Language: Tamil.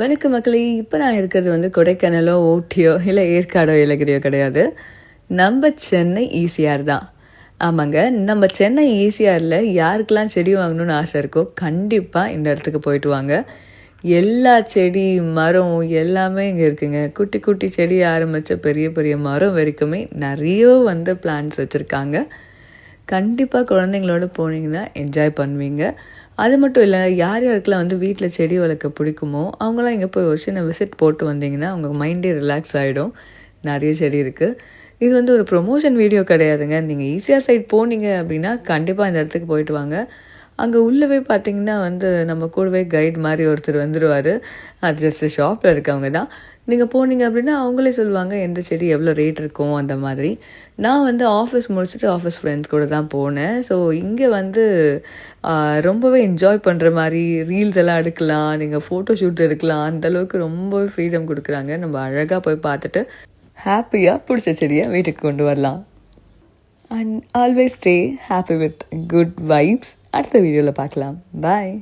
வணக்கம் மக்களே. இப்போ நான் இருக்கிறது வந்து கொடைக்கானலோ ஊட்டியோ இல்லை ஏற்காடோ ஏலகிரியோ கிடையாது. நம்ம சென்னை ஈசிஆர் தான். ஆமாங்க, நம்ம சென்னை ஈசிஆரில் யாருக்கெல்லாம் செடி வாங்கணும்னு ஆசை இருக்கோ கண்டிப்பாக இந்த இடத்துக்கு போயிட்டு வாங்க. எல்லா செடி மரம் எல்லாமே இங்கே இருக்குங்க. குட்டி குட்டி செடி ஆரம்பித்த பெரிய பெரிய மரம் வரைக்குமே நிறைய வந்து பிளான்ஸ் வச்சுருக்காங்க. கண்டிப்பாக குழந்தைங்களோட போனீங்கன்னா என்ஜாய் பண்ணுவீங்க. அது மட்டும் இல்லை, யார் யாருக்கெல்லாம் வந்து வீட்டில் செடி வளர்க்க பிடிக்குமோ அவங்களாம் இங்கே போய் ஒரு சின்ன விசிட் போட்டு வந்தீங்கன்னா அவங்க மைண்டே ரிலாக்ஸ் ஆகிடும். நிறைய செடி இருக்குது. இது வந்து ஒரு ப்ரொமோஷன் வீடியோ கிடையாதுங்க. நீங்கள் ஈஸியாக சைட் போனீங்க அப்படின்னா கண்டிப்பாக இந்த இடத்துக்கு போயிட்டு வாங்க. அங்கே உள்ளவே பார்த்தீங்கன்னா வந்து நம்ம கூடவே கைட் மாதிரி ஒருத்தர் வந்துடுவார். அது ஜஸ்ட்டு ஷாப்பில் இருக்கவங்க தான். நீங்கள் போனீங்க அப்படின்னா அவங்களே சொல்லுவாங்க எந்த செடி எவ்வளோ ரேட் இருக்கும் அந்த மாதிரி. நான் வந்து ஆஃபீஸ் முடிச்சுட்டு ஆஃபீஸ் ஃப்ரெண்ட்ஸ் கூட தான் போனேன். ஸோ இங்கே வந்து ரொம்பவே என்ஜாய் பண்ணுற மாதிரி ரீல்ஸ் எல்லாம் எடுக்கலாம், நீங்கள் ஃபோட்டோ ஷூட் எடுக்கலாம். அந்தளவுக்கு ரொம்பவே ஃப்ரீடம் கொடுக்குறாங்க. நம்ம அழகாக போய் பார்த்துட்டு ஹாப்பியாக பிடிச்ச செடியை வீட்டுக்கு கொண்டு வரலாம். And always stay happy with good vibes. அடுத்த வீடியோவில் பார்க்கலாம். பாய்.